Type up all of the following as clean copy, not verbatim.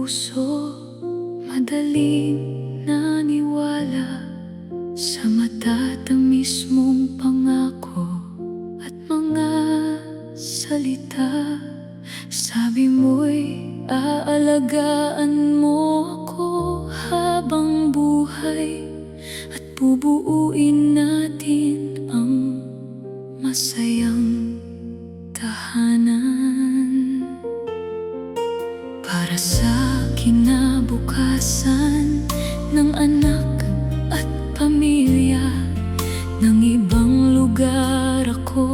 puso madaling naniwala sa matatamis mong pangako at mga salita. Sabi mo'y aalagaan mo ako habang buhay at bubuuin natin ang masayang tahanan. Para sa kinabukasan ng anak at pamilya, ng ibang lugar ako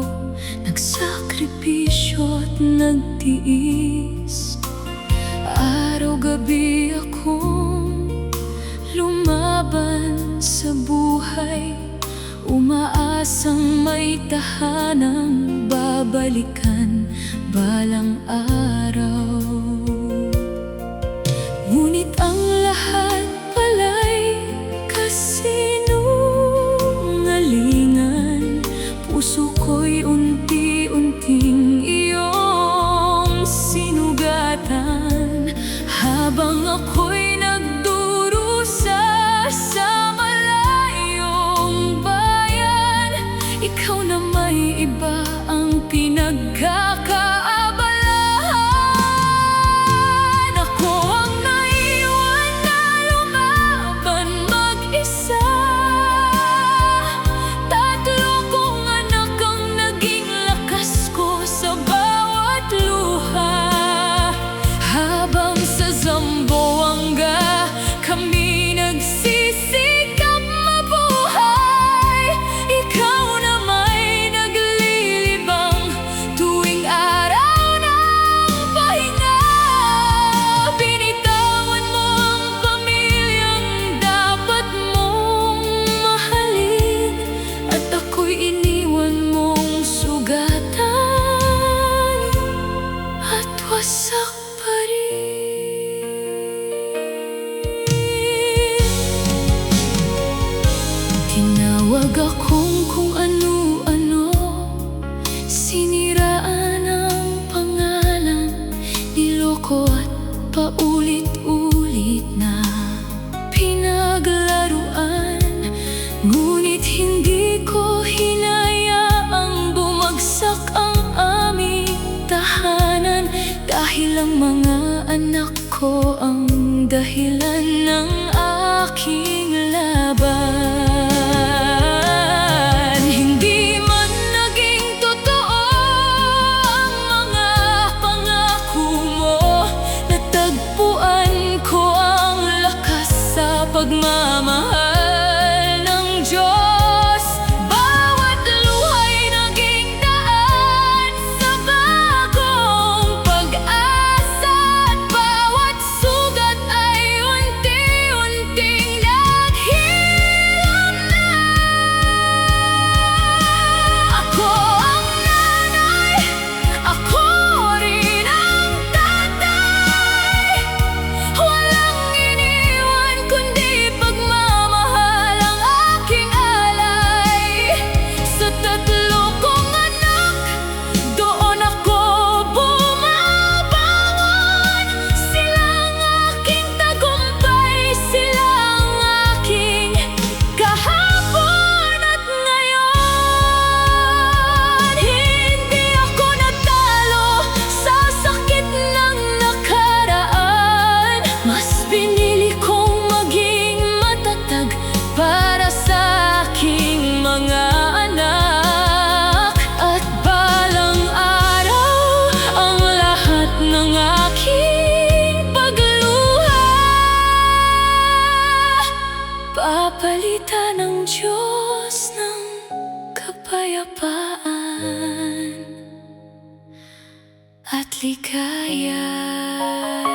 nagsakripisyo at nagtiis. Araw-gabi akong lumaban sa buhay, umaasang may tahanang babalikan balang araw. Ngunit ang lahat pala'y kasinungalingan. Puso ko'y unti-unting iyong sinugatan habang ako'y nagdurusa sa malayong bayan. Ikaw na may iba ang pinagkakaabalahan. Ako ang naiwan na lumaban mag-isa. Tatlo kong anak ang naging lakas ko sa bawat luha. Habang sa Zamboanga kami nagsisikap mabuhay, ikaw na may naglilibang tuwing araw ng pahinga. Binitawan mo ang pamilyang dapat mong mahalin, at ako'y iniwan mong sugatan at wasak pa rin. Tinawag akong kung ano-ano, siniraan ang pangalan, niloko at paulit-ulit na pinaglaruan. Ngunit hindi ko hinayaang bumagsak ang aming tahanan, dahil ang mga anak ko ang dahilan ng aking laban. Hindi man naging totoo ang mga pangako mo, natagpuan ko ang lakas sa pagmamahal ng Diyos. Bawat luha'y naging daan sa bagong pag-asa, at bawat sugat ay unti-unting naghilam na. Ako ang nanay, ako rin ang tatay. Walang iniwan kundi pagmamahal ang aking alay. Sa tatlo kong anak, doon ako bumabangon. Silang aking tagumpay, silang aking kahapon at ngayon. Hindi ako natalo sa sakit ng nakaraan. Mas pinili kong maging matatag para sa aking mga anak. At balang araw, ang lahat ng aking pagluha papalitan ng Diyos ng kapayapaan at ligaya.